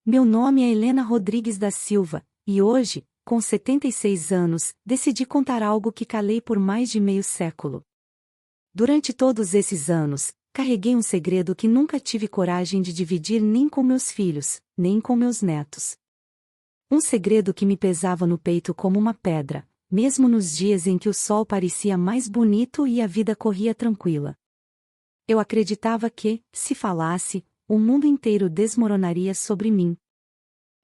Meu nome é Helena Rodrigues da Silva, e hoje, com 76 anos, decidi contar algo que calei por mais de meio século. Durante todos esses anos, carreguei um segredo que nunca tive coragem de dividir nem com meus filhos, nem com meus netos. Um segredo que me pesava no peito como uma pedra, mesmo nos dias em que o sol parecia mais bonito e a vida corria tranquila. Eu acreditava que, se falasse, o mundo inteiro desmoronaria sobre mim.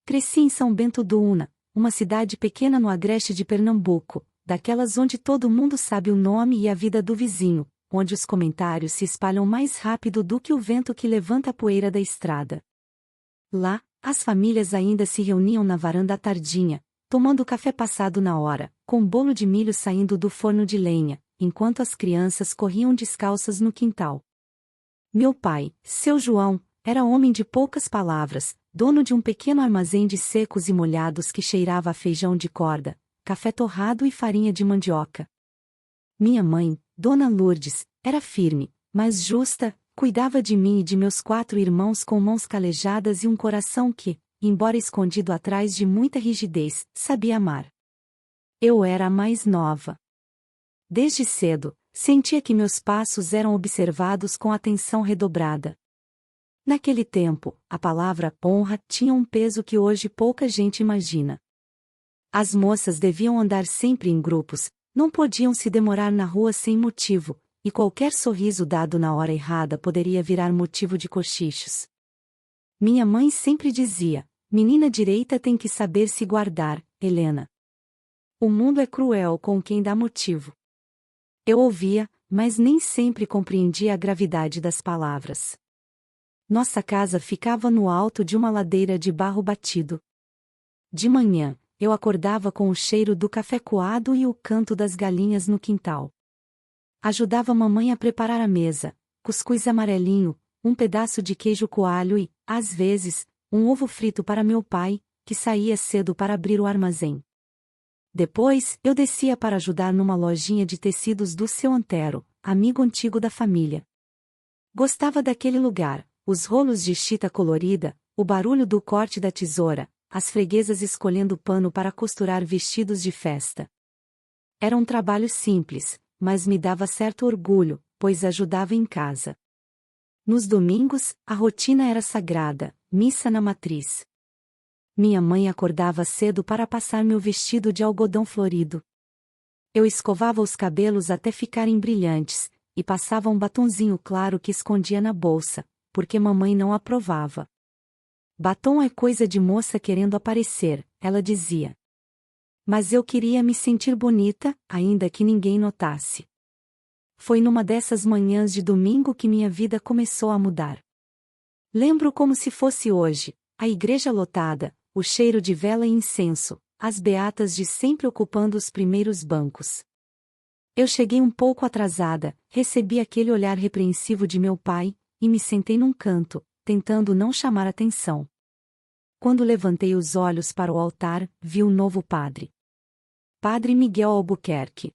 Cresci em São Bento do Una, uma cidade pequena no agreste de Pernambuco, daquelas onde todo mundo sabe o nome e a vida do vizinho, onde os comentários se espalham mais rápido do que o vento que levanta a poeira da estrada. Lá, as famílias ainda se reuniam na varanda à tardinha, tomando café passado na hora, com bolo de milho saindo do forno de lenha, enquanto as crianças corriam descalças no quintal. Meu pai, seu João, era homem de poucas palavras, dono de um pequeno armazém de secos e molhados que cheirava a feijão de corda, café torrado e farinha de mandioca. Minha mãe, Dona Lourdes, era firme, mas justa, cuidava de mim e de meus 4 irmãos com mãos calejadas e um coração que, embora escondido atrás de muita rigidez, sabia amar. Eu era a mais nova. Desde cedo, sentia que meus passos eram observados com atenção redobrada. Naquele tempo, a palavra honra tinha um peso que hoje pouca gente imagina. As moças deviam andar sempre em grupos, não podiam se demorar na rua sem motivo, e qualquer sorriso dado na hora errada poderia virar motivo de cochichos. Minha mãe sempre dizia: menina direita tem que saber se guardar, Helena. O mundo é cruel com quem dá motivo. Eu ouvia, mas nem sempre compreendia a gravidade das palavras. Nossa casa ficava no alto de uma ladeira de barro batido. De manhã, eu acordava com o cheiro do café coado e o canto das galinhas no quintal. Ajudava mamãe a preparar a mesa, cuscuz amarelinho, um pedaço de queijo coalho e, às vezes, um ovo frito para meu pai, que saía cedo para abrir o armazém. Depois, eu descia para ajudar numa lojinha de tecidos do seu Antero, amigo antigo da família. Gostava daquele lugar, os rolos de chita colorida, o barulho do corte da tesoura, as freguesas escolhendo pano para costurar vestidos de festa. Era um trabalho simples, mas me dava certo orgulho, pois ajudava em casa. Nos domingos, a rotina era sagrada, missa na matriz. Minha mãe acordava cedo para passar meu vestido de algodão florido. Eu escovava os cabelos até ficarem brilhantes, e passava um batonzinho claro que escondia na bolsa, porque mamãe não aprovava. Batom é coisa de moça querendo aparecer, ela dizia. Mas eu queria me sentir bonita, ainda que ninguém notasse. Foi numa dessas manhãs de domingo que minha vida começou a mudar. Lembro como se fosse hoje, a igreja lotada, o cheiro de vela e incenso, as beatas de sempre ocupando os primeiros bancos. Eu cheguei um pouco atrasada, recebi aquele olhar repreensivo de meu pai, e me sentei num canto, tentando não chamar atenção. Quando levantei os olhos para o altar, vi o novo padre. Padre Miguel Albuquerque.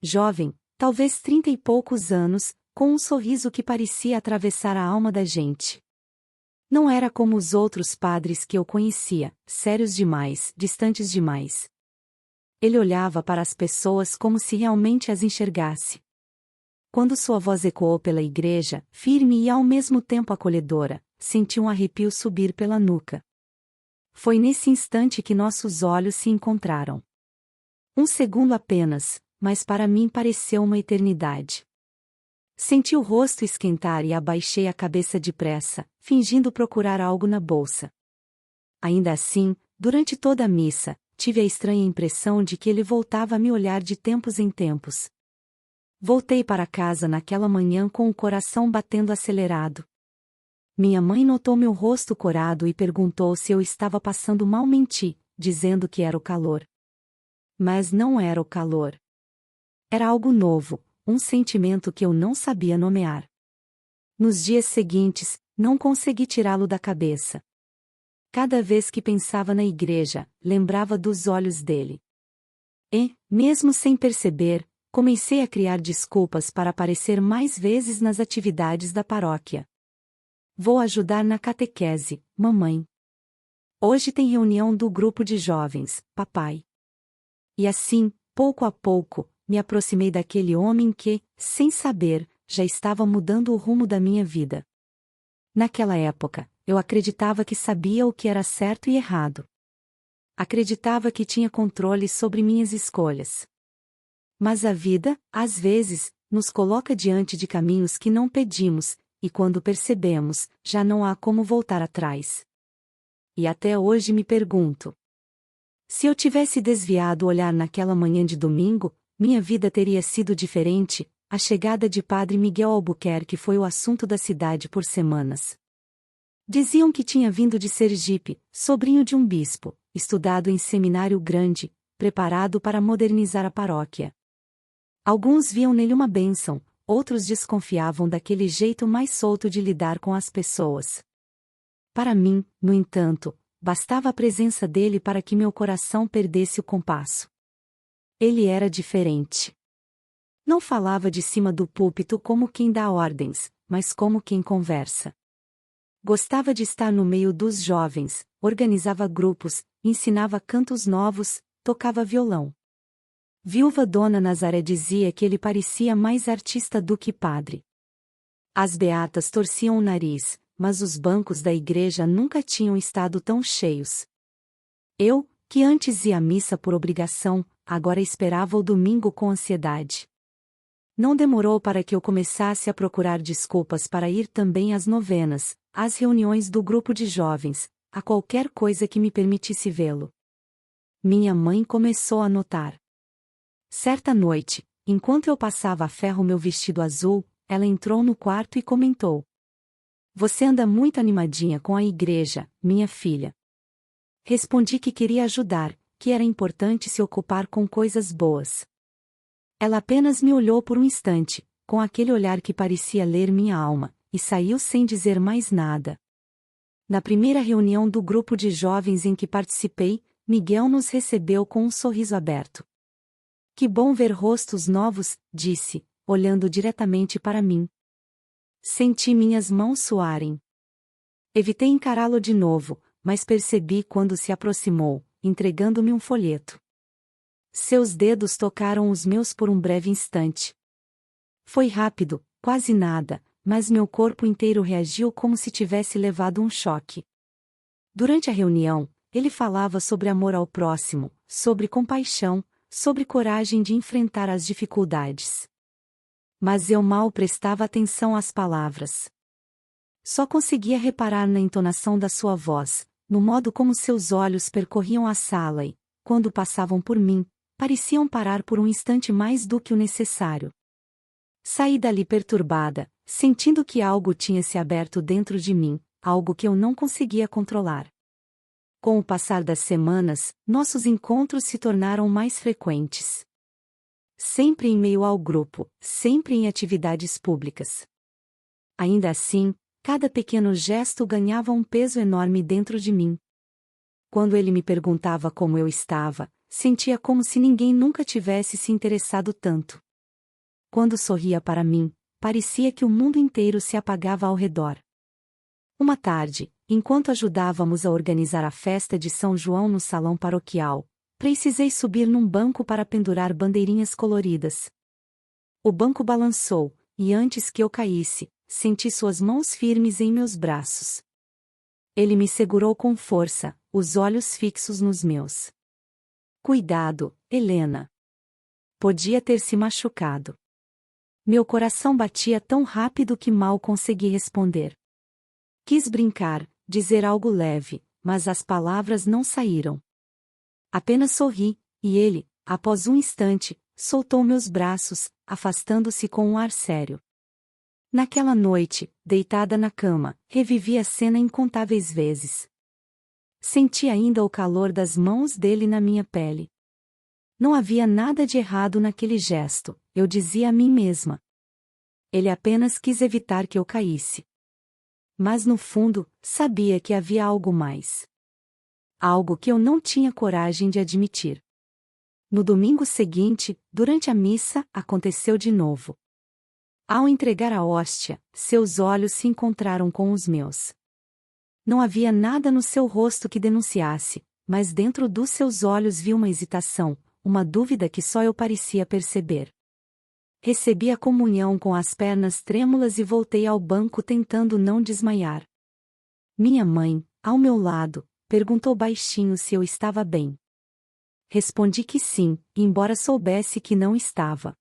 Jovem, talvez 30 e poucos anos, com um sorriso que parecia atravessar a alma da gente. Não era como os outros padres que eu conhecia, sérios demais, distantes demais. Ele olhava para as pessoas como se realmente as enxergasse. Quando sua voz ecoou pela igreja, firme e ao mesmo tempo acolhedora, senti um arrepio subir pela nuca. Foi nesse instante que nossos olhos se encontraram. Um segundo apenas, mas para mim pareceu uma eternidade. Senti o rosto esquentar e abaixei a cabeça depressa, fingindo procurar algo na bolsa. Ainda assim, durante toda a missa, tive a estranha impressão de que ele voltava a me olhar de tempos em tempos. Voltei para casa naquela manhã com o coração batendo acelerado. Minha mãe notou meu rosto corado e perguntou se eu estava passando mal. Menti, dizendo que era o calor. Mas não era o calor. Era algo novo, um sentimento que eu não sabia nomear. Nos dias seguintes, não consegui tirá-lo da cabeça. Cada vez que pensava na igreja, lembrava dos olhos dele. E, mesmo sem perceber, comecei a criar desculpas para aparecer mais vezes nas atividades da paróquia. Vou ajudar na catequese, mamãe. Hoje tem reunião do grupo de jovens, papai. E assim, pouco a pouco, me aproximei daquele homem que, sem saber, já estava mudando o rumo da minha vida. Naquela época, eu acreditava que sabia o que era certo e errado. Acreditava que tinha controle sobre minhas escolhas. Mas a vida, às vezes, nos coloca diante de caminhos que não pedimos, e quando percebemos, já não há como voltar atrás. E até hoje me pergunto: se eu tivesse desviado o olhar naquela manhã de domingo, minha vida teria sido diferente. A chegada de Padre Miguel Albuquerque foi o assunto da cidade por semanas. Diziam que tinha vindo de Sergipe, sobrinho de um bispo, estudado em seminário grande, preparado para modernizar a paróquia. Alguns viam nele uma bênção, outros desconfiavam daquele jeito mais solto de lidar com as pessoas. Para mim, no entanto, bastava a presença dele para que meu coração perdesse o compasso. Ele era diferente. Não falava de cima do púlpito como quem dá ordens, mas como quem conversa. Gostava de estar no meio dos jovens, organizava grupos, ensinava cantos novos, tocava violão. Viúva Dona Nazaré dizia que ele parecia mais artista do que padre. As beatas torciam o nariz, mas os bancos da igreja nunca tinham estado tão cheios. Eu, que antes ia à missa por obrigação, agora esperava o domingo com ansiedade. Não demorou para que eu começasse a procurar desculpas para ir também às novenas, às reuniões do grupo de jovens, a qualquer coisa que me permitisse vê-lo. Minha mãe começou a notar. Certa noite, enquanto eu passava a ferro meu vestido azul, ela entrou no quarto e comentou: "Você anda muito animadinha com a igreja, minha filha." Respondi que queria ajudar, que era importante se ocupar com coisas boas. Ela apenas me olhou por um instante, com aquele olhar que parecia ler minha alma, e saiu sem dizer mais nada. Na primeira reunião do grupo de jovens em que participei, Miguel nos recebeu com um sorriso aberto. "Que bom ver rostos novos", disse, olhando diretamente para mim. Senti minhas mãos suarem. Evitei encará-lo de novo, mas percebi quando se aproximou, entregando-me um folheto. Seus dedos tocaram os meus por um breve instante. Foi rápido, quase nada, mas meu corpo inteiro reagiu como se tivesse levado um choque. Durante a reunião, ele falava sobre amor ao próximo, sobre compaixão, sobre coragem de enfrentar as dificuldades. Mas eu mal prestava atenção às palavras. Só conseguia reparar na entonação da sua voz, no modo como seus olhos percorriam a sala e, quando passavam por mim, pareciam parar por um instante mais do que o necessário. Saí dali perturbada, sentindo que algo tinha se aberto dentro de mim, algo que eu não conseguia controlar. Com o passar das semanas, nossos encontros se tornaram mais frequentes. Sempre em meio ao grupo, sempre em atividades públicas. Ainda assim, cada pequeno gesto ganhava um peso enorme dentro de mim. Quando ele me perguntava como eu estava, sentia como se ninguém nunca tivesse se interessado tanto. Quando sorria para mim, parecia que o mundo inteiro se apagava ao redor. Uma tarde, enquanto ajudávamos a organizar a festa de São João no salão paroquial, precisei subir num banco para pendurar bandeirinhas coloridas. O banco balançou, e antes que eu caísse, senti suas mãos firmes em meus braços. Ele me segurou com força, os olhos fixos nos meus. "Cuidado, Helena." Podia ter se machucado. Meu coração batia tão rápido que mal consegui responder. Quis brincar, dizer algo leve, mas as palavras não saíram. Apenas sorri, e ele, após um instante, soltou meus braços, afastando-se com um ar sério. Naquela noite, deitada na cama, revivi a cena incontáveis vezes. Senti ainda o calor das mãos dele na minha pele. Não havia nada de errado naquele gesto, eu dizia a mim mesma. Ele apenas quis evitar que eu caísse. Mas no fundo, sabia que havia algo mais. Algo que eu não tinha coragem de admitir. No domingo seguinte, durante a missa, aconteceu de novo. Ao entregar a hóstia, seus olhos se encontraram com os meus. Não havia nada no seu rosto que denunciasse, mas dentro dos seus olhos vi uma hesitação, uma dúvida que só eu parecia perceber. Recebi a comunhão com as pernas trêmulas e voltei ao banco tentando não desmaiar. Minha mãe, ao meu lado, perguntou baixinho se eu estava bem. Respondi que sim, embora soubesse que não estava.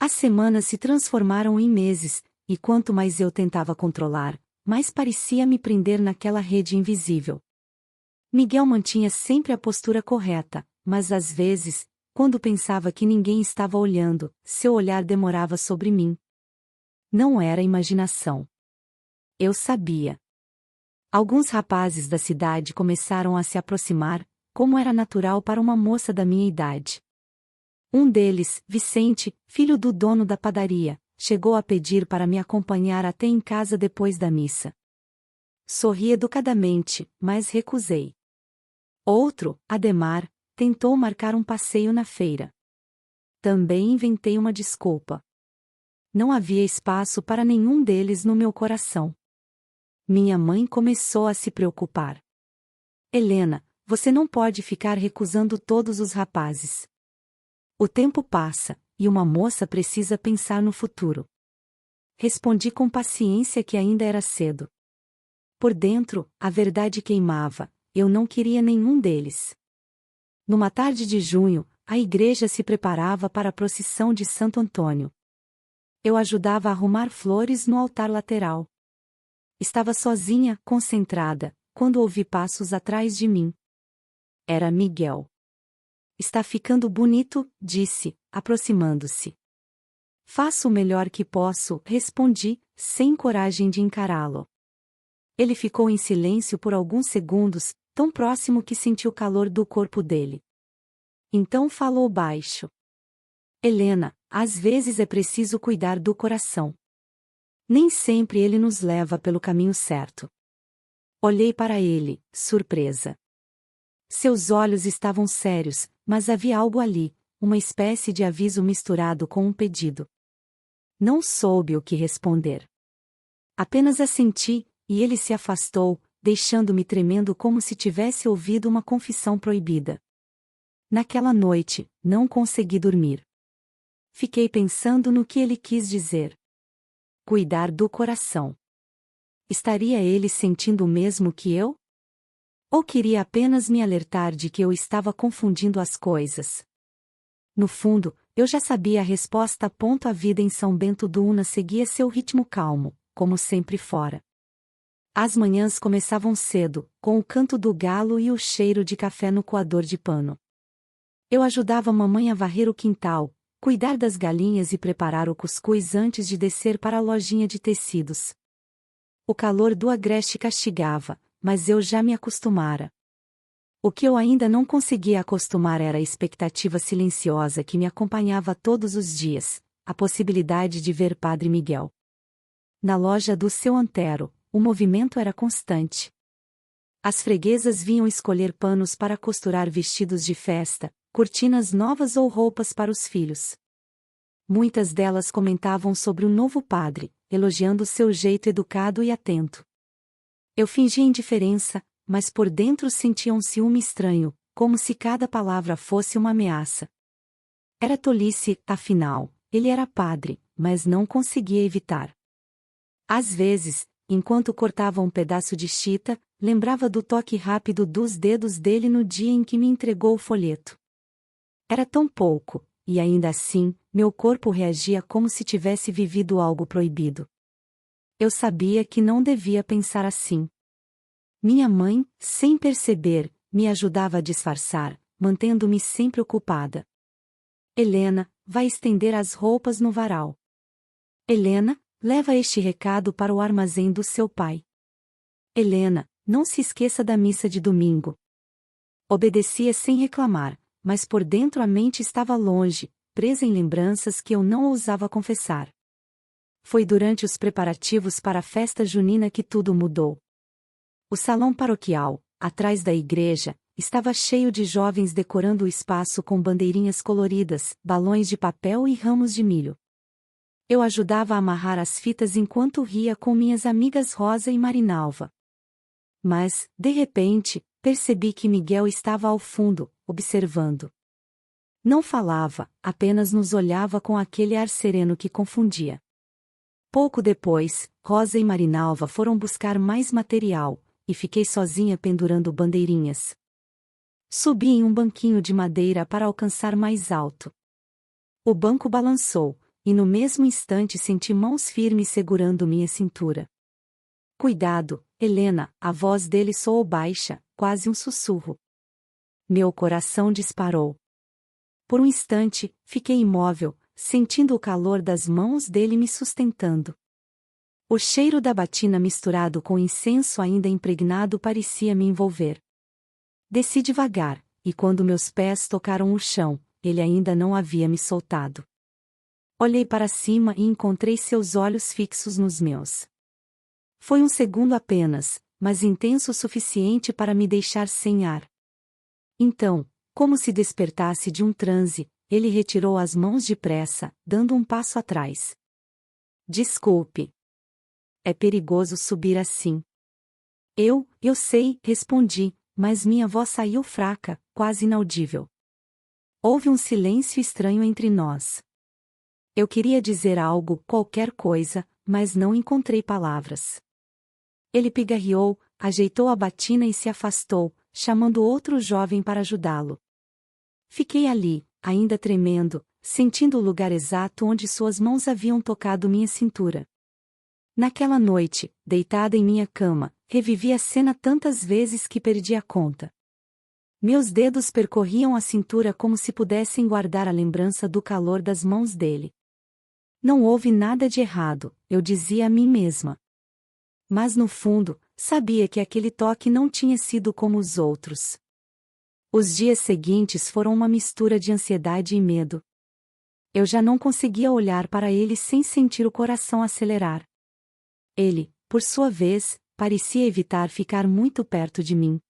As semanas se transformaram em meses, e quanto mais eu tentava controlar, mais parecia me prender naquela rede invisível. Miguel mantinha sempre a postura correta, mas às vezes, quando pensava que ninguém estava olhando, seu olhar demorava sobre mim. Não era imaginação. Eu sabia. Alguns rapazes da cidade começaram a se aproximar, como era natural para uma moça da minha idade. Um deles, Vicente, filho do dono da padaria, chegou a pedir para me acompanhar até em casa depois da missa. Sorri educadamente, mas recusei. Outro, Ademar, tentou marcar um passeio na feira. Também inventei uma desculpa. Não havia espaço para nenhum deles no meu coração. Minha mãe começou a se preocupar. Helena, você não pode ficar recusando todos os rapazes. O tempo passa, e uma moça precisa pensar no futuro. Respondi com paciência que ainda era cedo. Por dentro, a verdade queimava, eu não queria nenhum deles. Numa tarde de junho, a igreja se preparava para a procissão de Santo Antônio. Eu ajudava a arrumar flores no altar lateral. Estava sozinha, concentrada, quando ouvi passos atrás de mim. Era Miguel. Está ficando bonito, disse, aproximando-se. Faço o melhor que posso, respondi, sem coragem de encará-lo. Ele ficou em silêncio por alguns segundos, tão próximo que senti o calor do corpo dele. Então falou baixo. Helena, às vezes é preciso cuidar do coração. Nem sempre ele nos leva pelo caminho certo. Olhei para ele, surpresa. Seus olhos estavam sérios, mas havia algo ali, uma espécie de aviso misturado com um pedido. Não soube o que responder. Apenas assenti, e ele se afastou, deixando-me tremendo como se tivesse ouvido uma confissão proibida. Naquela noite, não consegui dormir. Fiquei pensando no que ele quis dizer. Cuidar do coração. Estaria ele sentindo o mesmo que eu? Ou queria apenas me alertar de que eu estava confundindo as coisas? No fundo, eu já sabia a resposta. A vida em São Bento do Una seguia seu ritmo calmo, como sempre fora. As manhãs começavam cedo, com o canto do galo e o cheiro de café no coador de pano. Eu ajudava a mamãe a varrer o quintal, cuidar das galinhas e preparar o cuscuz antes de descer para a lojinha de tecidos. O calor do agreste castigava, mas eu já me acostumara. O que eu ainda não conseguia acostumar era a expectativa silenciosa que me acompanhava todos os dias, a possibilidade de ver Padre Miguel. Na loja do seu Antero, o movimento era constante. As freguesas vinham escolher panos para costurar vestidos de festa, cortinas novas ou roupas para os filhos. Muitas delas comentavam sobre o novo padre, elogiando seu jeito educado e atento. Eu fingia indiferença, mas por dentro sentia um ciúme estranho, como se cada palavra fosse uma ameaça. Era tolice, afinal, ele era padre, mas não conseguia evitar. Às vezes, enquanto cortava um pedaço de chita, lembrava do toque rápido dos dedos dele no dia em que me entregou o folheto. Era tão pouco, e ainda assim, meu corpo reagia como se tivesse vivido algo proibido. Eu sabia que não devia pensar assim. Minha mãe, sem perceber, me ajudava a disfarçar, mantendo-me sempre ocupada. Helena, vai estender as roupas no varal. Helena, leva este recado para o armazém do seu pai. Helena, não se esqueça da missa de domingo. Obedecia sem reclamar, mas por dentro a mente estava longe, presa em lembranças que eu não ousava confessar. Foi durante os preparativos para a festa junina que tudo mudou. O salão paroquial, atrás da igreja, estava cheio de jovens decorando o espaço com bandeirinhas coloridas, balões de papel e ramos de milho. Eu ajudava a amarrar as fitas enquanto ria com minhas amigas Rosa e Marinalva. Mas, de repente, percebi que Miguel estava ao fundo, observando. Não falava, apenas nos olhava com aquele ar sereno que confundia. Pouco depois, Rosa e Marinalva foram buscar mais material, e fiquei sozinha pendurando bandeirinhas. Subi em um banquinho de madeira para alcançar mais alto. O banco balançou, e no mesmo instante senti mãos firmes segurando minha cintura. Cuidado, Helena, a voz dele soou baixa, quase um sussurro. Meu coração disparou. Por um instante, fiquei imóvel, sentindo o calor das mãos dele me sustentando. O cheiro da batina misturado com incenso ainda impregnado parecia me envolver. Desci devagar, e quando meus pés tocaram o chão, ele ainda não havia me soltado. Olhei para cima e encontrei seus olhos fixos nos meus. Foi um segundo apenas, mas intenso o suficiente para me deixar sem ar. Então, como se despertasse de um transe, ele retirou as mãos depressa, dando um passo atrás. Desculpe. É perigoso subir assim. Eu sei, respondi, mas minha voz saiu fraca, quase inaudível. Houve um silêncio estranho entre nós. Eu queria dizer algo, qualquer coisa, mas não encontrei palavras. Ele pigarreou, ajeitou a batina e se afastou, chamando outro jovem para ajudá-lo. Fiquei ali, ainda tremendo, sentindo o lugar exato onde suas mãos haviam tocado minha cintura. Naquela noite, deitada em minha cama, revivi a cena tantas vezes que perdi a conta. Meus dedos percorriam a cintura como se pudessem guardar a lembrança do calor das mãos dele. Não houve nada de errado, eu dizia a mim mesma. Mas no fundo, sabia que aquele toque não tinha sido como os outros. Os dias seguintes foram uma mistura de ansiedade e medo. Eu já não conseguia olhar para ele sem sentir o coração acelerar. Ele, por sua vez, parecia evitar ficar muito perto de mim.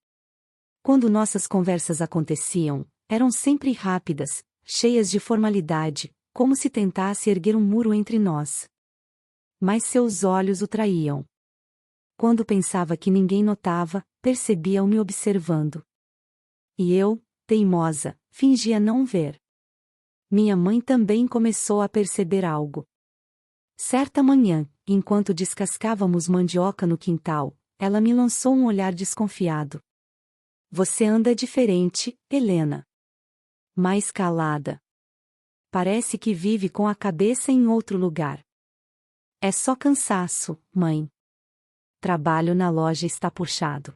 Quando nossas conversas aconteciam, eram sempre rápidas, cheias de formalidade, como se tentasse erguer um muro entre nós. Mas seus olhos o traíam. Quando pensava que ninguém notava, percebia-o me observando. E eu, teimosa, fingia não ver. Minha mãe também começou a perceber algo. Certa manhã, enquanto descascávamos mandioca no quintal, ela me lançou um olhar desconfiado. Você anda diferente, Helena. Mais calada. Parece que vive com a cabeça em outro lugar. É só cansaço, mãe. Trabalho na loja está puxado.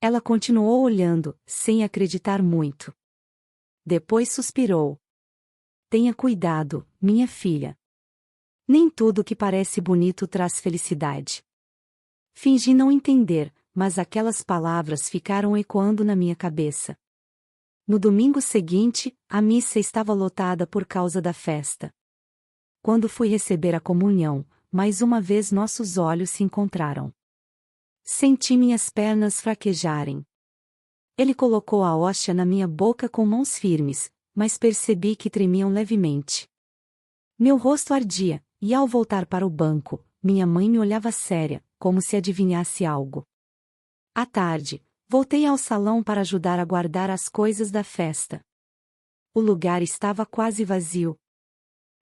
Ela continuou olhando, sem acreditar muito. Depois suspirou. Tenha cuidado, minha filha. Nem tudo que parece bonito traz felicidade. Fingi não entender, mas aquelas palavras ficaram ecoando na minha cabeça. No domingo seguinte, a missa estava lotada por causa da festa. Quando fui receber a comunhão, mais uma vez nossos olhos se encontraram. Senti minhas pernas fraquejarem. Ele colocou a hóstia na minha boca com mãos firmes, mas percebi que tremiam levemente. Meu rosto ardia, e ao voltar para o banco, minha mãe me olhava séria, como se adivinhasse algo. À tarde, voltei ao salão para ajudar a guardar as coisas da festa. O lugar estava quase vazio.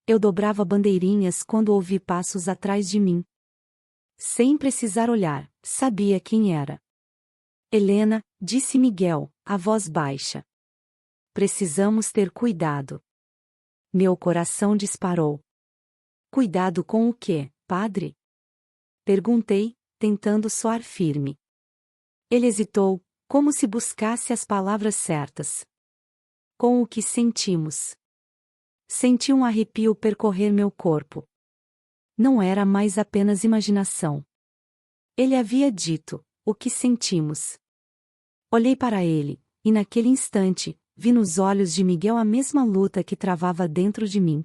Eu dobrava bandeirinhas quando ouvi passos atrás de mim. Sem precisar olhar, sabia quem era. Helena, disse Miguel, a voz baixa. Precisamos ter cuidado. Meu coração disparou. Cuidado com o quê, padre? Perguntei, tentando soar firme. Ele hesitou, como se buscasse as palavras certas. Com o que sentimos. Senti um arrepio percorrer meu corpo. Não era mais apenas imaginação. Ele havia dito, o que sentimos. Olhei para ele, e naquele instante, vi nos olhos de Miguel a mesma luta que travava dentro de mim.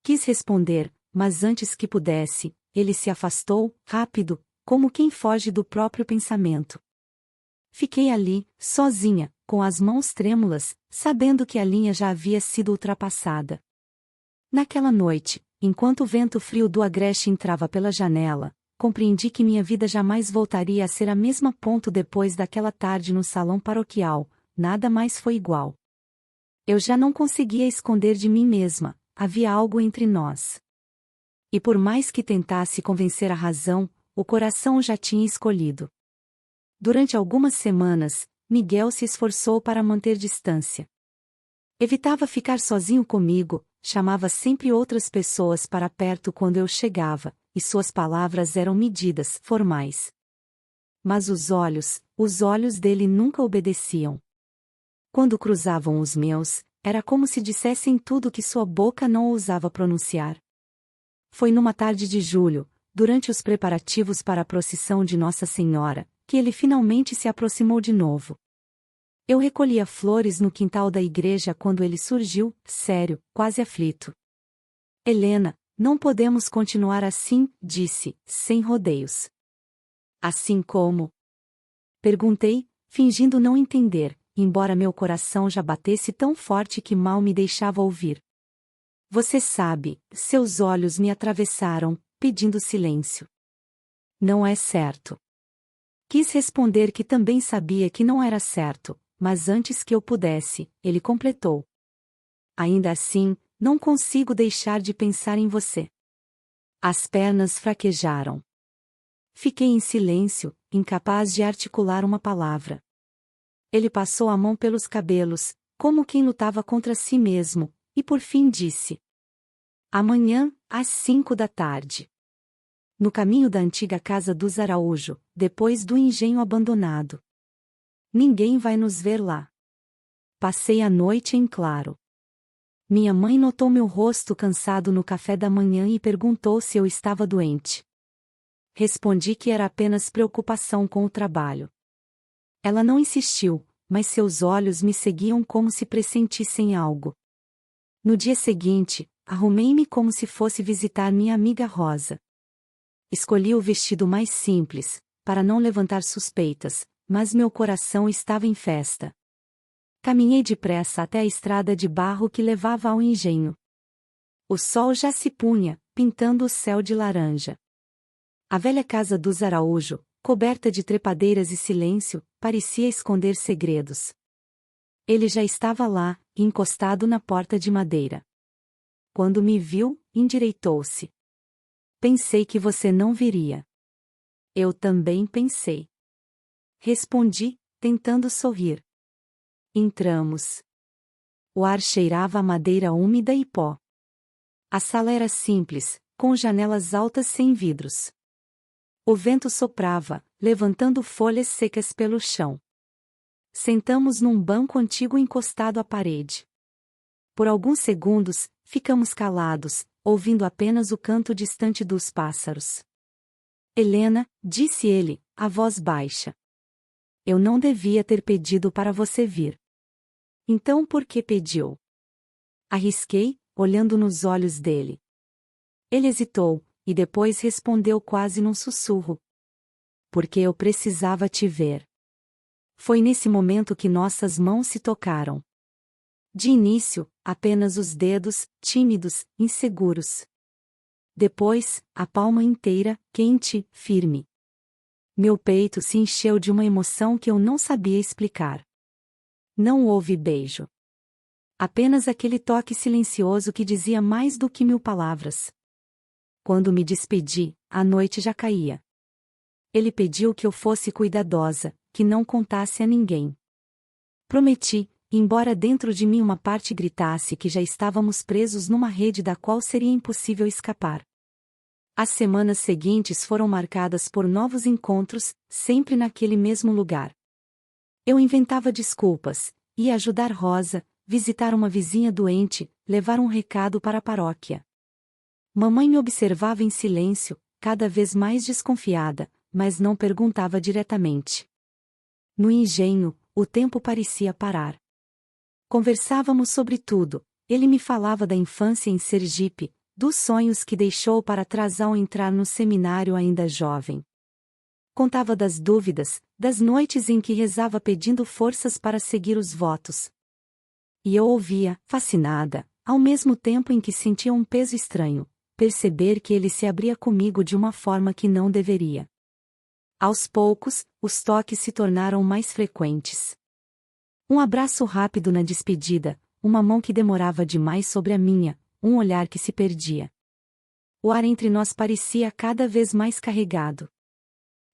Quis responder, mas antes que pudesse, ele se afastou, rápido, como quem foge do próprio pensamento. Fiquei ali, sozinha, com as mãos trêmulas, sabendo que a linha já havia sido ultrapassada. Naquela noite, enquanto o vento frio do agreste entrava pela janela, compreendi que minha vida jamais voltaria a ser a mesma. Depois daquela tarde no salão paroquial, nada mais foi igual. Eu já não conseguia esconder de mim mesma, havia algo entre nós. E por mais que tentasse convencer a razão, o coração já tinha escolhido. Durante algumas semanas, Miguel se esforçou para manter distância. Evitava ficar sozinho comigo, chamava sempre outras pessoas para perto quando eu chegava, e suas palavras eram medidas, formais. Mas os olhos dele nunca obedeciam. Quando cruzavam os meus, era como se dissessem tudo que sua boca não ousava pronunciar. Foi numa tarde de julho, durante os preparativos para a procissão de Nossa Senhora, que ele finalmente se aproximou de novo. Eu recolhia flores no quintal da igreja quando ele surgiu, sério, quase aflito. Helena, não podemos continuar assim, disse, sem rodeios. Assim como? Perguntei, fingindo não entender, embora meu coração já batesse tão forte que mal me deixava ouvir. Você sabe, seus olhos me atravessaram, pedindo silêncio. Não é certo. Quis responder que também sabia que não era certo, mas antes que eu pudesse, ele completou. Ainda assim, não consigo deixar de pensar em você. As pernas fraquejaram. Fiquei em silêncio, incapaz de articular uma palavra. Ele passou a mão pelos cabelos, como quem lutava contra si mesmo, e por fim disse: Amanhã, às 5 da tarde. No caminho da antiga casa dos Araújo, depois do engenho abandonado. Ninguém vai nos ver lá. Passei a noite em claro. Minha mãe notou meu rosto cansado no café da manhã e perguntou se eu estava doente. Respondi que era apenas preocupação com o trabalho. Ela não insistiu, mas seus olhos me seguiam como se pressentissem algo. No dia seguinte, arrumei-me como se fosse visitar minha amiga Rosa. Escolhi o vestido mais simples, para não levantar suspeitas, mas meu coração estava em festa. Caminhei depressa até a estrada de barro que levava ao engenho. O sol já se punha, pintando o céu de laranja. A velha casa dos Araújo, coberta de trepadeiras e silêncio, parecia esconder segredos. Ele já estava lá, encostado na porta de madeira. Quando me viu, endireitou-se. Pensei que você não viria. Eu também pensei. Respondi, tentando sorrir. Entramos. O ar cheirava a madeira úmida e pó. A sala era simples, com janelas altas sem vidros. O vento soprava, levantando folhas secas pelo chão. Sentamos num banco antigo encostado à parede. Por alguns segundos, ficamos calados, ouvindo apenas o canto distante dos pássaros. Helena, disse ele, a voz baixa. Eu não devia ter pedido para você vir. Então por que pediu? Arrisquei, olhando nos olhos dele. Ele hesitou, e depois respondeu quase num sussurro. Porque eu precisava te ver. Foi nesse momento que nossas mãos se tocaram. De início, apenas os dedos, tímidos, inseguros. Depois, a palma inteira, quente, firme. Meu peito se encheu de uma emoção que eu não sabia explicar. Não houve beijo. Apenas aquele toque silencioso que dizia mais do que 1000 palavras. Quando me despedi, a noite já caía. Ele pediu que eu fosse cuidadosa, que não contasse a ninguém. Prometi, embora dentro de mim uma parte gritasse que já estávamos presos numa rede da qual seria impossível escapar. As semanas seguintes foram marcadas por novos encontros, sempre naquele mesmo lugar. Eu inventava desculpas, ia ajudar Rosa, visitar uma vizinha doente, levar um recado para a paróquia. Mamãe me observava em silêncio, cada vez mais desconfiada, mas não perguntava diretamente. No engenho, o tempo parecia parar. Conversávamos sobre tudo, ele me falava da infância em Sergipe, dos sonhos que deixou para trás ao entrar no seminário ainda jovem. Contava das dúvidas, das noites em que rezava pedindo forças para seguir os votos. E eu ouvia, fascinada, ao mesmo tempo em que sentia um peso estranho, perceber que ele se abria comigo de uma forma que não deveria. Aos poucos, os toques se tornaram mais frequentes. Um abraço rápido na despedida, uma mão que demorava demais sobre a minha, um olhar que se perdia. O ar entre nós parecia cada vez mais carregado.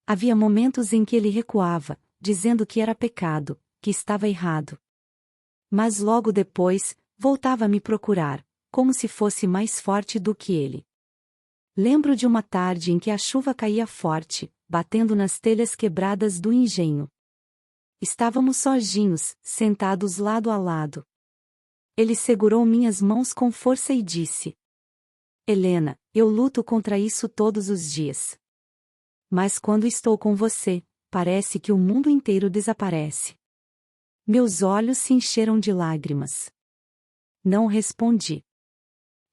Havia momentos em que ele recuava, dizendo que era pecado, que estava errado. Mas logo depois, voltava a me procurar, como se fosse mais forte do que ele. Lembro de uma tarde em que a chuva caía forte, batendo nas telhas quebradas do engenho. Estávamos sozinhos, sentados lado a lado. Ele segurou minhas mãos com força e disse: Helena, eu luto contra isso todos os dias. Mas quando estou com você, parece que o mundo inteiro desaparece. Meus olhos se encheram de lágrimas. Não respondi.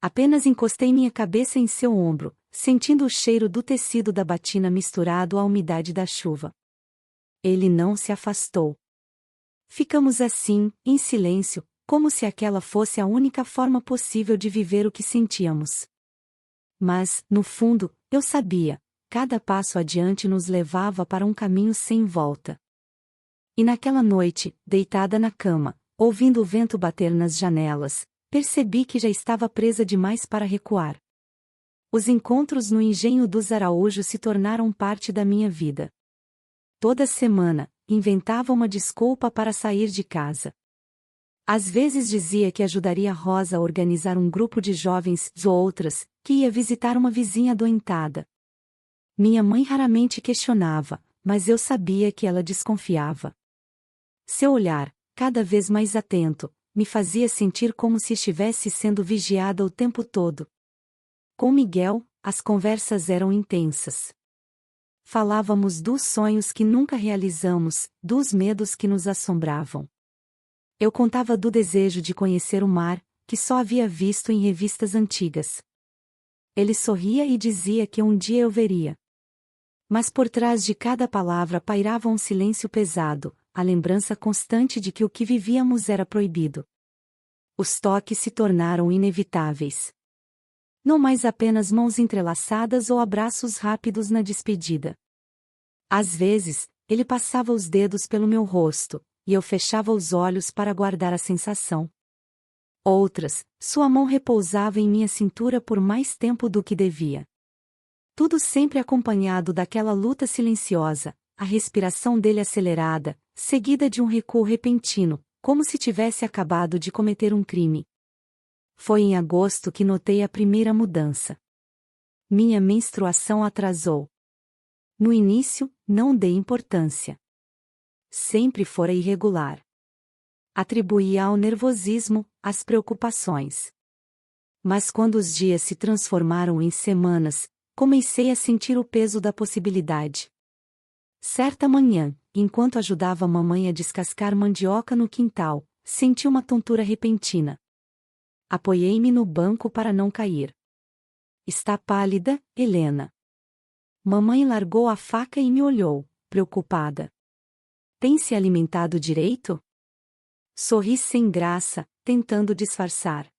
Apenas encostei minha cabeça em seu ombro, sentindo o cheiro do tecido da batina misturado à umidade da chuva. Ele não se afastou. Ficamos assim, em silêncio, como se aquela fosse a única forma possível de viver o que sentíamos. Mas, no fundo, eu sabia, cada passo adiante nos levava para um caminho sem volta. E naquela noite, deitada na cama, ouvindo o vento bater nas janelas, percebi que já estava presa demais para recuar. Os encontros no engenho dos Araújos se tornaram parte da minha vida. Toda semana, inventava uma desculpa para sair de casa. Às vezes dizia que ajudaria Rosa a organizar um grupo de jovens, ou outras, que ia visitar uma vizinha adoentada. Minha mãe raramente questionava, mas eu sabia que ela desconfiava. Seu olhar, cada vez mais atento, me fazia sentir como se estivesse sendo vigiada o tempo todo. Com Miguel, as conversas eram intensas. Falávamos dos sonhos que nunca realizamos, dos medos que nos assombravam. Eu contava do desejo de conhecer o mar, que só havia visto em revistas antigas. Ele sorria e dizia que um dia eu veria. Mas por trás de cada palavra pairava um silêncio pesado, a lembrança constante de que o que vivíamos era proibido. Os toques se tornaram inevitáveis. Não mais apenas mãos entrelaçadas ou abraços rápidos na despedida. Às vezes, ele passava os dedos pelo meu rosto, e eu fechava os olhos para guardar a sensação. Outras, sua mão repousava em minha cintura por mais tempo do que devia. Tudo sempre acompanhado daquela luta silenciosa, a respiração dele acelerada, seguida de um recuo repentino, como se tivesse acabado de cometer um crime. Foi em agosto que notei a primeira mudança. Minha menstruação atrasou. No início, não dei importância. Sempre fora irregular. Atribuía ao nervosismo, às preocupações. Mas quando os dias se transformaram em semanas, comecei a sentir o peso da possibilidade. Certa manhã, enquanto ajudava a mamãe a descascar mandioca no quintal, senti uma tontura repentina. Apoiei-me no banco para não cair. Está pálida, Helena. Mamãe largou a faca e me olhou, preocupada. Tem se alimentado direito? Sorri sem graça, tentando disfarçar.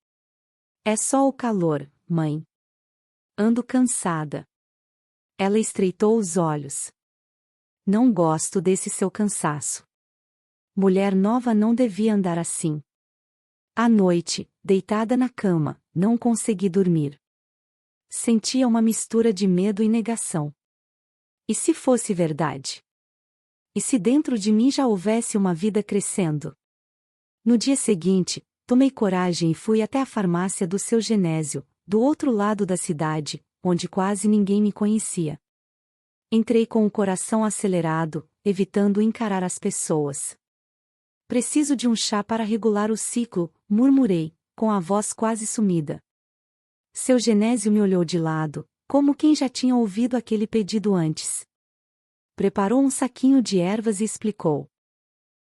É só o calor, mãe. Ando cansada. Ela estreitou os olhos. Não gosto desse seu cansaço. Mulher nova não devia andar assim. À noite, deitada na cama, não consegui dormir. Sentia uma mistura de medo e negação. E se fosse verdade? E se dentro de mim já houvesse uma vida crescendo? No dia seguinte, tomei coragem e fui até a farmácia do seu Genésio, do outro lado da cidade, onde quase ninguém me conhecia. Entrei com o coração acelerado, evitando encarar as pessoas. Preciso de um chá para regular o ciclo, murmurei, com a voz quase sumida. Seu Genésio me olhou de lado, como quem já tinha ouvido aquele pedido antes. Preparou um saquinho de ervas e explicou.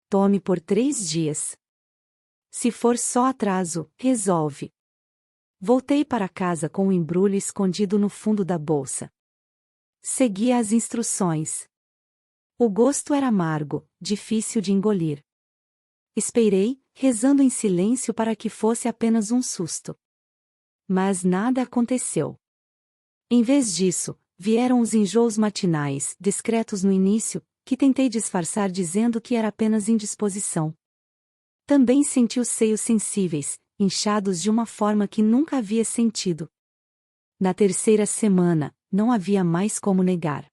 Tome por 3 dias. Se for só atraso, resolve. Voltei para casa com o embrulho escondido no fundo da bolsa. Segui as instruções. O gosto era amargo, difícil de engolir. Esperei, rezando em silêncio para que fosse apenas um susto. Mas nada aconteceu. Em vez disso, vieram os enjoos matinais, discretos no início, que tentei disfarçar dizendo que era apenas indisposição. Também senti os seios sensíveis, inchados de uma forma que nunca havia sentido. Na terceira semana, não havia mais como negar.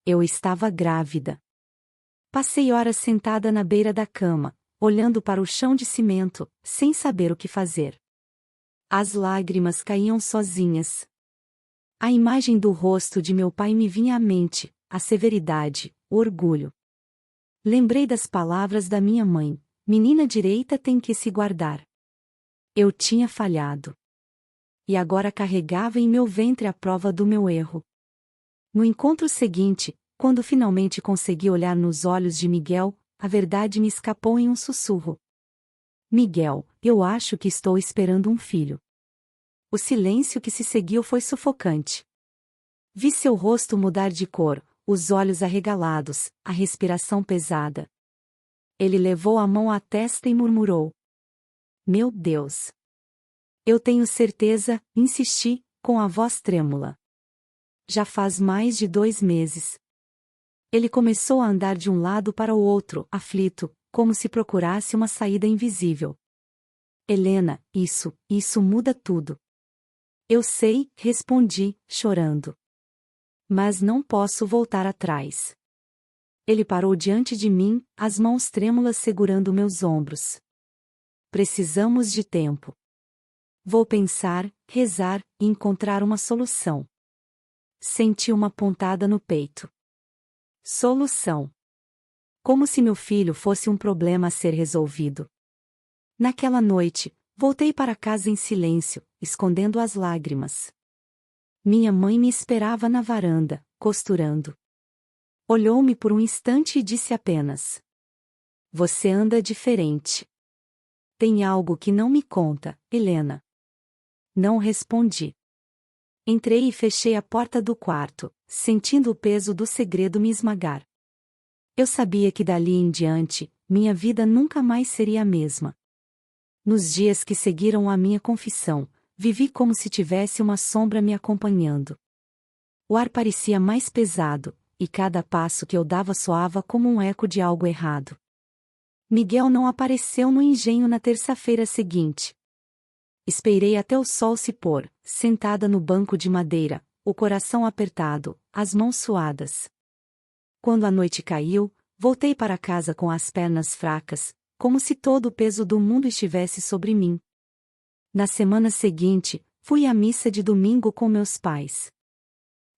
Eu estava grávida. Passei horas sentada na beira da cama, olhando para o chão de cimento, sem saber o que fazer. As lágrimas caíam sozinhas. A imagem do rosto de meu pai me vinha à mente, a severidade, o orgulho. Lembrei das palavras da minha mãe: menina direita tem que se guardar. Eu tinha falhado. E agora carregava em meu ventre a prova do meu erro. No encontro seguinte, quando finalmente consegui olhar nos olhos de Miguel, a verdade me escapou em um sussurro. Miguel, eu acho que estou esperando um filho. O silêncio que se seguiu foi sufocante. Vi seu rosto mudar de cor, os olhos arregalados, a respiração pesada. Ele levou a mão à testa e murmurou: Meu Deus! Eu tenho certeza, insisti, com a voz trêmula. Já faz mais de 2 meses. Ele começou a andar de um lado para o outro, aflito, como se procurasse uma saída invisível. Helena, isso muda tudo. Eu sei, respondi, chorando. Mas não posso voltar atrás. Ele parou diante de mim, as mãos trêmulas segurando meus ombros. Precisamos de tempo. Vou pensar, rezar e encontrar uma solução. Senti uma pontada no peito. Solução. Como se meu filho fosse um problema a ser resolvido. Naquela noite, voltei para casa em silêncio, escondendo as lágrimas. Minha mãe me esperava na varanda, costurando. Olhou-me por um instante e disse apenas: Você anda diferente. Tem algo que não me conta, Helena. Não respondi. Entrei e fechei a porta do quarto, sentindo o peso do segredo me esmagar. Eu sabia que dali em diante, minha vida nunca mais seria a mesma. Nos dias que seguiram a minha confissão, vivi como se tivesse uma sombra me acompanhando. O ar parecia mais pesado, e cada passo que eu dava soava como um eco de algo errado. Miguel não apareceu no engenho na terça-feira seguinte. Esperei até o sol se pôr, sentada no banco de madeira, o coração apertado, as mãos suadas. Quando a noite caiu, voltei para casa com as pernas fracas, como se todo o peso do mundo estivesse sobre mim. Na semana seguinte, fui à missa de domingo com meus pais.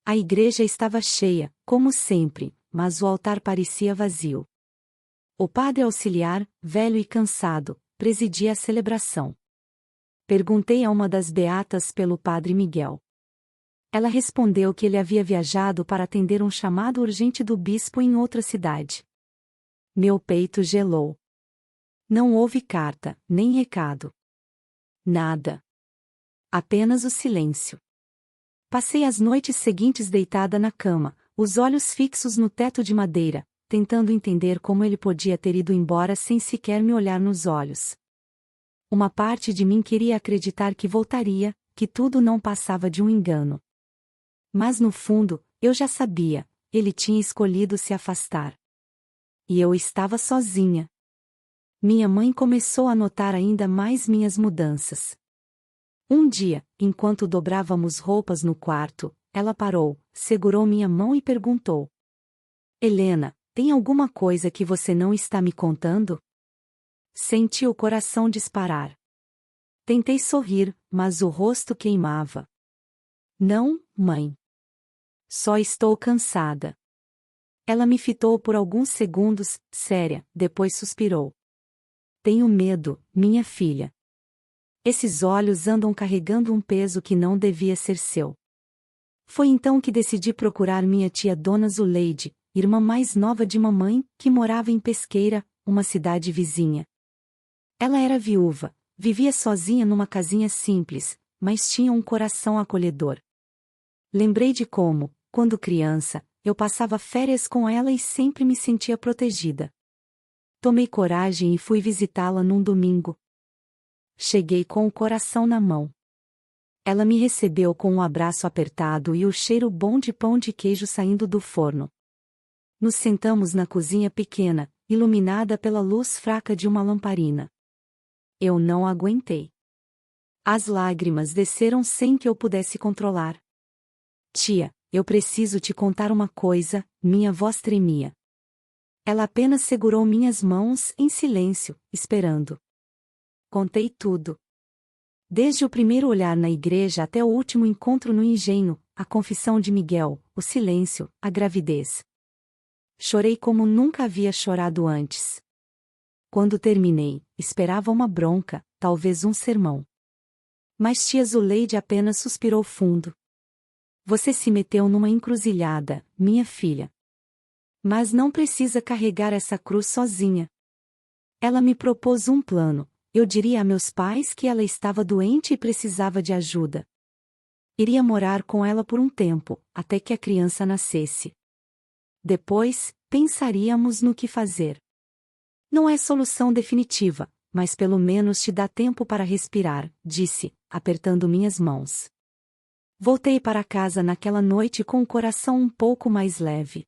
A igreja estava cheia, como sempre, mas o altar parecia vazio. O padre auxiliar, velho e cansado, presidia a celebração. Perguntei a uma das beatas pelo padre Miguel. Ela respondeu que ele havia viajado para atender um chamado urgente do bispo em outra cidade. Meu peito gelou. Não houve carta, nem recado. Nada. Apenas o silêncio. Passei as noites seguintes deitada na cama, os olhos fixos no teto de madeira, tentando entender como ele podia ter ido embora sem sequer me olhar nos olhos. Uma parte de mim queria acreditar que voltaria, que tudo não passava de um engano. Mas no fundo, eu já sabia, ele tinha escolhido se afastar. E eu estava sozinha. Minha mãe começou a notar ainda mais minhas mudanças. Um dia, enquanto dobrávamos roupas no quarto, ela parou, segurou minha mão e perguntou: Helena, tem alguma coisa que você não está me contando? Senti o coração disparar. Tentei sorrir, mas o rosto queimava. Não, mãe. Só estou cansada. Ela me fitou por alguns segundos, séria, depois suspirou. Tenho medo, minha filha. Esses olhos andam carregando um peso que não devia ser seu. Foi então que decidi procurar minha tia Dona Zuleide, irmã mais nova de mamãe, que morava em Pesqueira, uma cidade vizinha. Ela era viúva, vivia sozinha numa casinha simples, mas tinha um coração acolhedor. Lembrei de como, quando criança, eu passava férias com ela e sempre me sentia protegida. Tomei coragem e fui visitá-la num domingo. Cheguei com o coração na mão. Ela me recebeu com um abraço apertado e o cheiro bom de pão de queijo saindo do forno. Nos sentamos na cozinha pequena, iluminada pela luz fraca de uma lamparina. Eu não aguentei. As lágrimas desceram sem que eu pudesse controlar. Tia, eu preciso te contar uma coisa, minha voz tremia. Ela apenas segurou minhas mãos em silêncio, esperando. Contei tudo. Desde o primeiro olhar na igreja até o último encontro no engenho, a confissão de Miguel, o silêncio, a gravidez. Chorei como nunca havia chorado antes. Quando terminei, esperava uma bronca, talvez um sermão. Mas tia Zuleide apenas suspirou fundo. Você se meteu numa encruzilhada, minha filha. Mas não precisa carregar essa cruz sozinha. Ela me propôs um plano. Eu diria a meus pais que ela estava doente e precisava de ajuda. Iria morar com ela por um tempo, até que a criança nascesse. Depois, pensaríamos no que fazer. Não é solução definitiva, mas pelo menos te dá tempo para respirar, disse, apertando minhas mãos. Voltei para casa naquela noite com o coração um pouco mais leve.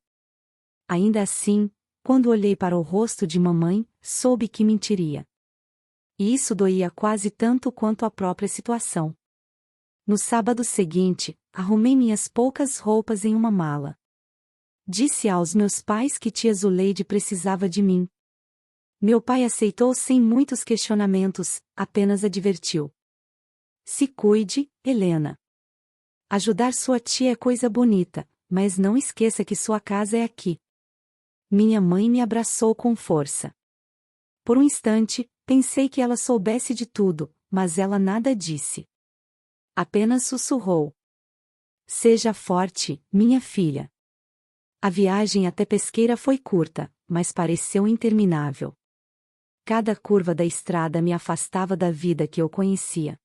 Ainda assim, quando olhei para o rosto de mamãe, soube que mentiria. E isso doía quase tanto quanto a própria situação. No sábado seguinte, arrumei minhas poucas roupas em uma mala. Disse aos meus pais que tia Zuleide precisava de mim. Meu pai aceitou sem muitos questionamentos, apenas advertiu. Se cuide, Helena. Ajudar sua tia é coisa bonita, mas não esqueça que sua casa é aqui. Minha mãe me abraçou com força. Por um instante, pensei que ela soubesse de tudo, mas ela nada disse. Apenas sussurrou. Seja forte, minha filha. A viagem até Pesqueira foi curta, mas pareceu interminável. Cada curva da estrada me afastava da vida que eu conhecia.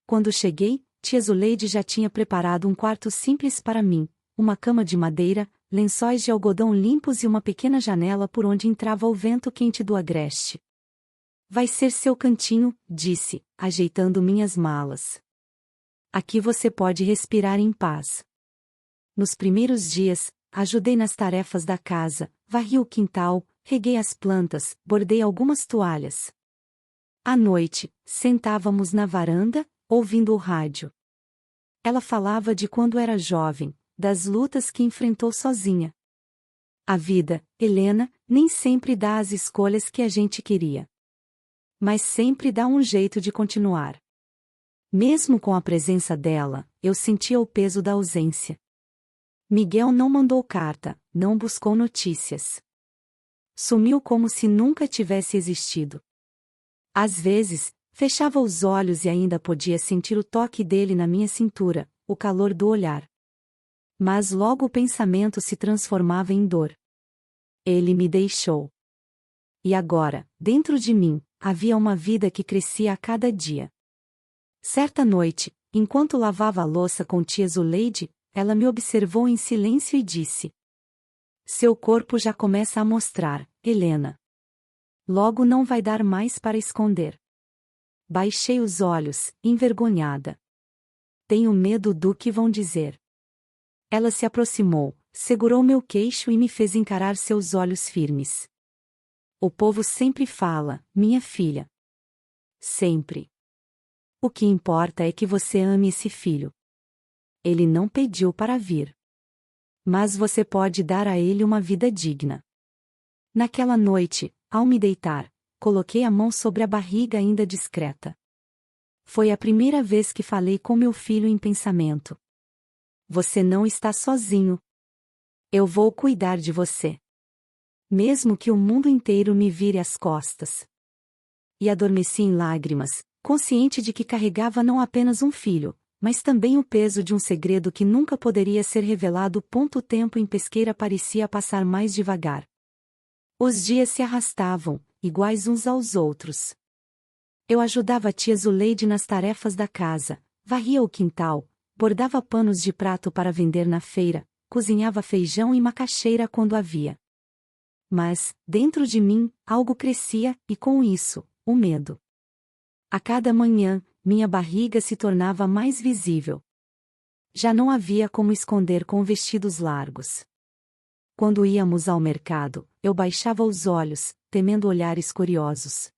Quando cheguei, tia Zuleide já tinha preparado um quarto simples para mim, uma cama de madeira, lençóis de algodão limpos e uma pequena janela por onde entrava o vento quente do agreste. Vai ser seu cantinho, disse, ajeitando minhas malas. Aqui você pode respirar em paz. Nos primeiros dias, ajudei nas tarefas da casa, varri o quintal, reguei as plantas, bordei algumas toalhas. À noite, sentávamos na varanda, ouvindo o rádio. Ela falava de quando era jovem, das lutas que enfrentou sozinha. A vida, Helena, nem sempre dá as escolhas que a gente queria. Mas sempre dá um jeito de continuar. Mesmo com a presença dela, eu sentia o peso da ausência. Miguel não mandou carta, não buscou notícias. Sumiu como se nunca tivesse existido. Às vezes, fechava os olhos e ainda podia sentir o toque dele na minha cintura, o calor do olhar. Mas logo o pensamento se transformava em dor. Ele me deixou. E agora, dentro de mim, havia uma vida que crescia a cada dia. Certa noite, enquanto lavava a louça com tia Zuleide, ela me observou em silêncio e disse: Seu corpo já começa a mostrar, Helena. Logo não vai dar mais para esconder. Baixei os olhos, envergonhada. Tenho medo do que vão dizer. Ela se aproximou, segurou meu queixo e me fez encarar seus olhos firmes. O povo sempre fala, minha filha. Sempre. O que importa é que você ame esse filho. Ele não pediu para vir. Mas você pode dar a ele uma vida digna. Naquela noite, ao me deitar, coloquei a mão sobre a barriga ainda discreta. Foi a primeira vez que falei com meu filho em pensamento. Você não está sozinho. Eu vou cuidar de você. Mesmo que o mundo inteiro me vire as costas. E adormeci em lágrimas, consciente de que carregava não apenas um filho, mas também o peso de um segredo que nunca poderia ser revelado. O tempo em Pesqueira parecia passar mais devagar. Os dias se arrastavam, iguais uns aos outros. Eu ajudava a tia Zuleide nas tarefas da casa, varria o quintal, bordava panos de prato para vender na feira, cozinhava feijão e macaxeira quando havia. Mas, dentro de mim, algo crescia, e com isso, o medo. A cada manhã, minha barriga se tornava mais visível. Já não havia como esconder com vestidos largos. Quando íamos ao mercado, eu baixava os olhos, temendo olhares curiosos.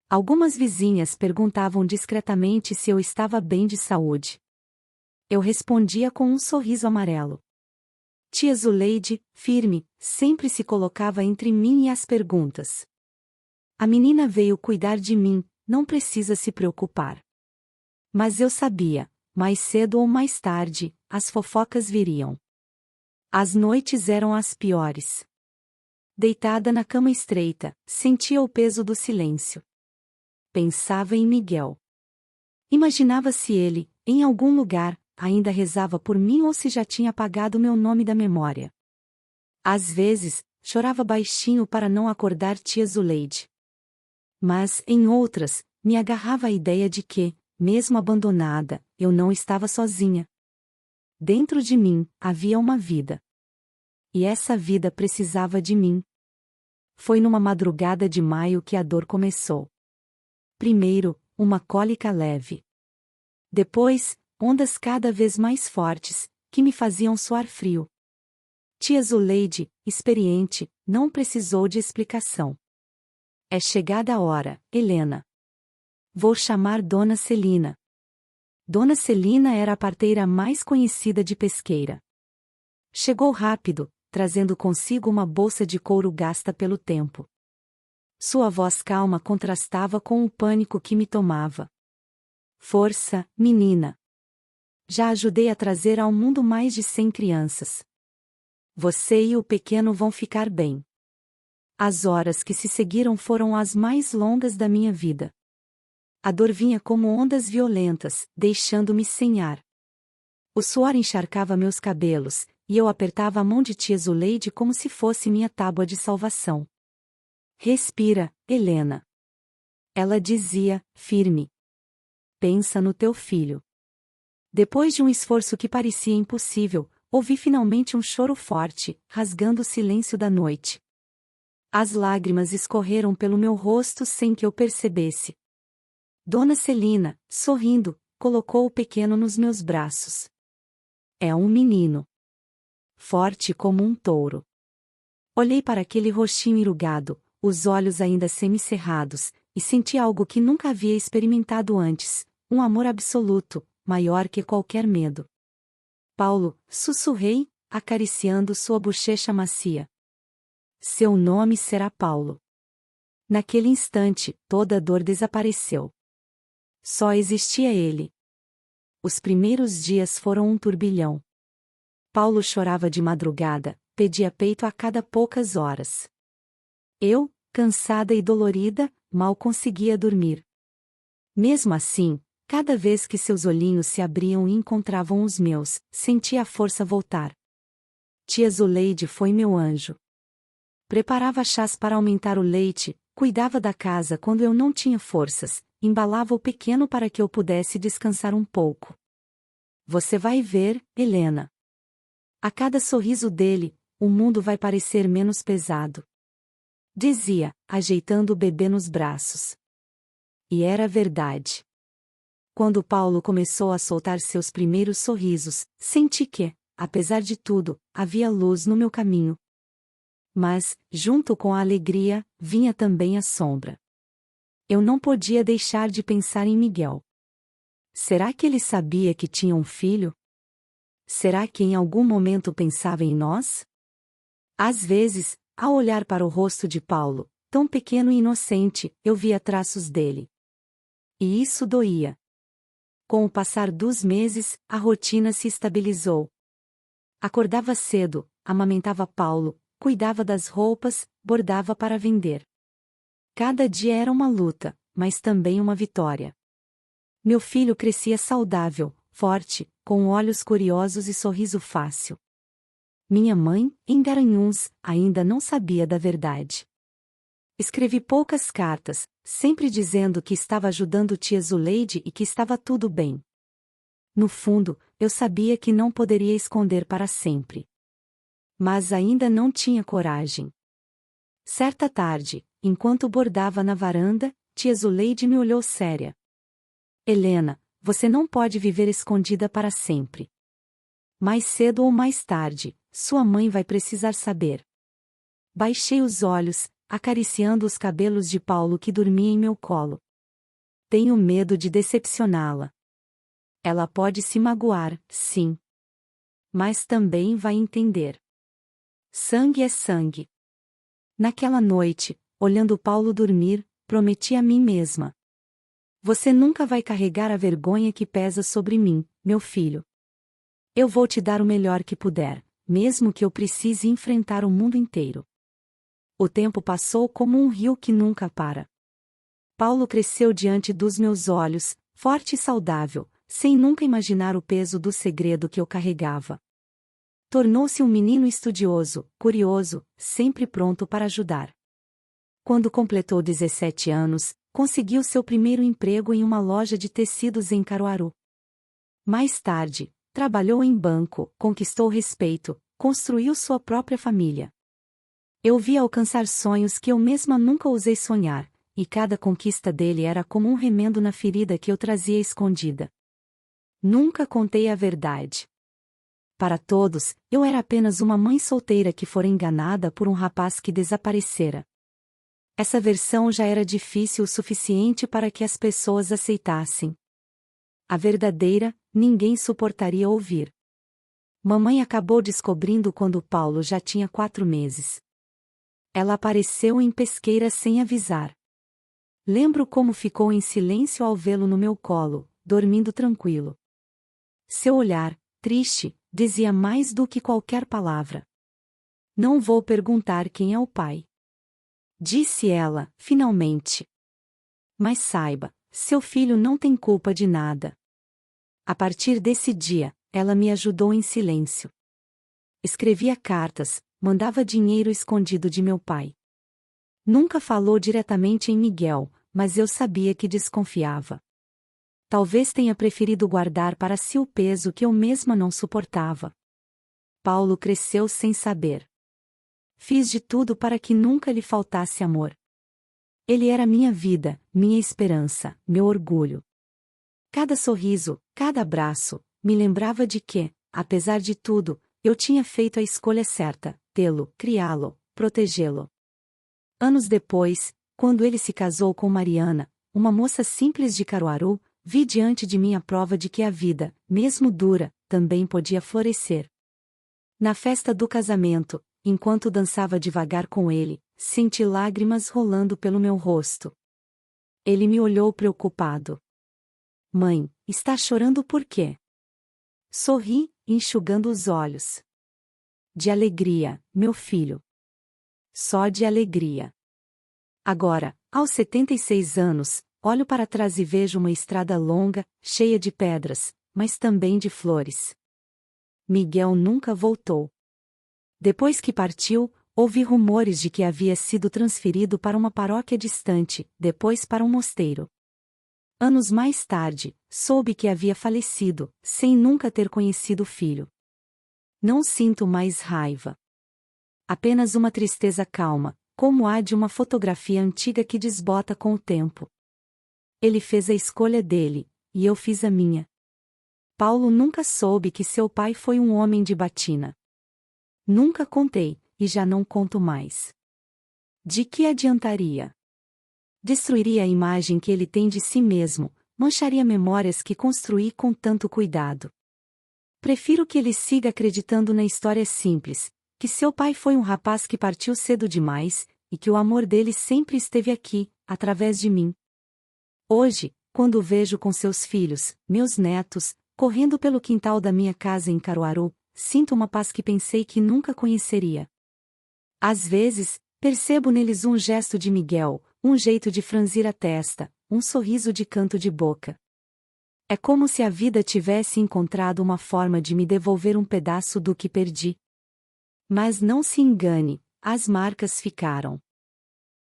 Algumas vizinhas perguntavam discretamente se eu estava bem de saúde. Eu respondia com um sorriso amarelo. Tia Zuleide, firme, sempre se colocava entre mim e as perguntas. A menina veio cuidar de mim, não precisa se preocupar. Mas eu sabia, mais cedo ou mais tarde, as fofocas viriam. As noites eram as piores. Deitada na cama estreita, sentia o peso do silêncio. Pensava em Miguel. Imaginava se ele, em algum lugar, ainda rezava por mim ou se já tinha apagado meu nome da memória. Às vezes, chorava baixinho para não acordar tia Zuleide. Mas, em outras, me agarrava à ideia de que, mesmo abandonada, eu não estava sozinha. Dentro de mim, havia uma vida. E essa vida precisava de mim. Foi numa madrugada de maio que a dor começou. Primeiro, uma cólica leve. Depois, ondas cada vez mais fortes, que me faziam suar frio. Tia Zuleide, experiente, não precisou de explicação. É chegada a hora, Helena. Vou chamar Dona Celina. Dona Celina era a parteira mais conhecida de Pesqueira. Chegou rápido, trazendo consigo uma bolsa de couro gasta pelo tempo. Sua voz calma contrastava com o pânico que me tomava. Força, menina. Já ajudei a trazer ao mundo mais de 100 crianças. Você e o pequeno vão ficar bem. As horas que se seguiram foram as mais longas da minha vida. A dor vinha como ondas violentas, deixando-me sem ar. O suor encharcava meus cabelos, e eu apertava a mão de tia Zuleide como se fosse minha tábua de salvação. Respira, Helena. Ela dizia, firme. Pensa no teu filho. Depois de um esforço que parecia impossível, ouvi finalmente um choro forte, rasgando o silêncio da noite. As lágrimas escorreram pelo meu rosto sem que eu percebesse. Dona Celina, sorrindo, colocou o pequeno nos meus braços. É um menino. Forte como um touro. Olhei para aquele rostinho enrugado, os olhos ainda semicerrados, e senti algo que nunca havia experimentado antes, um amor absoluto, maior que qualquer medo. Paulo, sussurrei, acariciando sua bochecha macia. Seu nome será Paulo. Naquele instante, toda a dor desapareceu. Só existia ele. Os primeiros dias foram um turbilhão. Paulo chorava de madrugada, pedia peito a cada poucas horas. Eu, cansada e dolorida, mal conseguia dormir. Mesmo assim, cada vez que seus olhinhos se abriam e encontravam os meus, sentia a força voltar. Tia Zuleide foi meu anjo. Preparava chás para aumentar o leite, cuidava da casa quando eu não tinha forças, embalava o pequeno para que eu pudesse descansar um pouco. Você vai ver, Helena. A cada sorriso dele, o mundo vai parecer menos pesado. Dizia, ajeitando o bebê nos braços. E era verdade. Quando Paulo começou a soltar seus primeiros sorrisos, senti que, apesar de tudo, havia luz no meu caminho. Mas, junto com a alegria, vinha também a sombra. Eu não podia deixar de pensar em Miguel. Será que ele sabia que tinha um filho? Será que em algum momento pensava em nós? Às vezes, ao olhar para o rosto de Paulo, tão pequeno e inocente, eu via traços dele. E isso doía. Com o passar dos meses, a rotina se estabilizou. Acordava cedo, amamentava Paulo, cuidava das roupas, bordava para vender. Cada dia era uma luta, mas também uma vitória. Meu filho crescia saudável, forte, com olhos curiosos e sorriso fácil. Minha mãe, em Garanhuns, ainda não sabia da verdade. Escrevi poucas cartas, sempre dizendo que estava ajudando tia Zuleide e que estava tudo bem. No fundo, eu sabia que não poderia esconder para sempre. Mas ainda não tinha coragem. Certa tarde, enquanto bordava na varanda, tia Zuleide me olhou séria. Helena, você não pode viver escondida para sempre. Mais cedo ou mais tarde, sua mãe vai precisar saber. Baixei os olhos, acariciando os cabelos de Paulo que dormia em meu colo. Tenho medo de decepcioná-la. Ela pode se magoar, sim. Mas também vai entender. Sangue é sangue. Naquela noite, olhando Paulo dormir, prometi a mim mesma. Você nunca vai carregar a vergonha que pesa sobre mim, meu filho. Eu vou te dar o melhor que puder, mesmo que eu precise enfrentar o mundo inteiro. O tempo passou como um rio que nunca para. Paulo cresceu diante dos meus olhos, forte e saudável, sem nunca imaginar o peso do segredo que eu carregava. Tornou-se um menino estudioso, curioso, sempre pronto para ajudar. Quando completou 17 anos, conseguiu seu primeiro emprego em uma loja de tecidos em Caruaru. Mais tarde, trabalhou em banco, conquistou respeito, construiu sua própria família. Eu vi alcançar sonhos que eu mesma nunca ousei sonhar, e cada conquista dele era como um remendo na ferida que eu trazia escondida. Nunca contei a verdade. Para todos, eu era apenas uma mãe solteira que fora enganada por um rapaz que desaparecera. Essa versão já era difícil o suficiente para que as pessoas aceitassem. A verdadeira, ninguém suportaria ouvir. Mamãe acabou descobrindo quando Paulo já tinha 4 meses. Ela apareceu em Pesqueira sem avisar. Lembro como ficou em silêncio ao vê-lo no meu colo, dormindo tranquilo. Seu olhar, triste, dizia mais do que qualquer palavra. Não vou perguntar quem é o pai. Disse ela, finalmente. Mas saiba, seu filho não tem culpa de nada. A partir desse dia, ela me ajudou em silêncio. Escrevia cartas, mandava dinheiro escondido de meu pai. Nunca falou diretamente em Miguel, mas eu sabia que desconfiava. Talvez tenha preferido guardar para si o peso que eu mesma não suportava. Paulo cresceu sem saber. Fiz de tudo para que nunca lhe faltasse amor. Ele era minha vida, minha esperança, meu orgulho. Cada sorriso, cada abraço, me lembrava de que, apesar de tudo, eu tinha feito a escolha certa, tê-lo, criá-lo, protegê-lo. Anos depois, quando ele se casou com Mariana, uma moça simples de Caruaru, vi diante de mim a prova de que a vida, mesmo dura, também podia florescer. Na festa do casamento, enquanto dançava devagar com ele, senti lágrimas rolando pelo meu rosto. Ele me olhou preocupado. Mãe, está chorando por quê? Sorri, enxugando os olhos. De alegria, meu filho. Só de alegria. Agora, aos 76 anos, olho para trás e vejo uma estrada longa, cheia de pedras, mas também de flores. Miguel nunca voltou. Depois que partiu, ouvi rumores de que havia sido transferido para uma paróquia distante, depois para um mosteiro. Anos mais tarde, soube que havia falecido, sem nunca ter conhecido o filho. Não sinto mais raiva. Apenas uma tristeza calma, como a de uma fotografia antiga que desbota com o tempo. Ele fez a escolha dele, e eu fiz a minha. Paulo nunca soube que seu pai foi um homem de batina. Nunca contei, e já não conto mais. De que adiantaria? Destruiria a imagem que ele tem de si mesmo, mancharia memórias que construí com tanto cuidado. Prefiro que ele siga acreditando na história simples, que seu pai foi um rapaz que partiu cedo demais, e que o amor dele sempre esteve aqui, através de mim. Hoje, quando o vejo com seus filhos, meus netos, correndo pelo quintal da minha casa em Caruaru, sinto uma paz que pensei que nunca conheceria. Às vezes, percebo neles um gesto de Miguel, um jeito de franzir a testa, um sorriso de canto de boca. É como se a vida tivesse encontrado uma forma de me devolver um pedaço do que perdi. Mas não se engane, as marcas ficaram.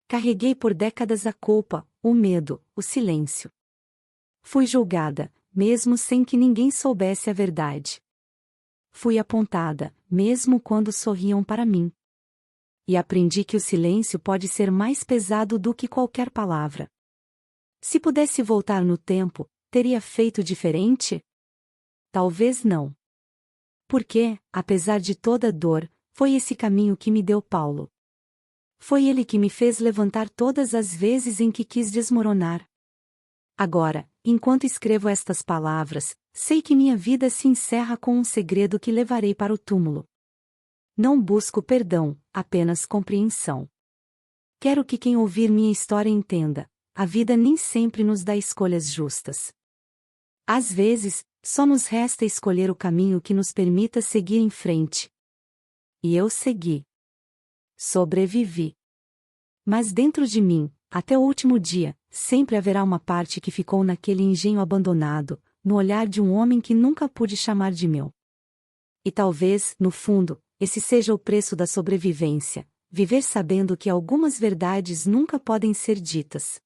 Carreguei por décadas a culpa, o medo, o silêncio. Fui julgada, mesmo sem que ninguém soubesse a verdade. Fui apontada, mesmo quando sorriam para mim. E aprendi que o silêncio pode ser mais pesado do que qualquer palavra. Se pudesse voltar no tempo, teria feito diferente? Talvez não. Porque, apesar de toda a dor, foi esse caminho que me deu Paulo. Foi ele que me fez levantar todas as vezes em que quis desmoronar. Agora, enquanto escrevo estas palavras, sei que minha vida se encerra com um segredo que levarei para o túmulo. Não busco perdão, apenas compreensão. Quero que quem ouvir minha história entenda: a vida nem sempre nos dá escolhas justas. Às vezes, só nos resta escolher o caminho que nos permita seguir em frente. E eu segui. Sobrevivi. Mas dentro de mim, até o último dia, sempre haverá uma parte que ficou naquele engenho abandonado, no olhar de um homem que nunca pude chamar de meu. E talvez, no fundo, esse seja o preço da sobrevivência: viver sabendo que algumas verdades nunca podem ser ditas.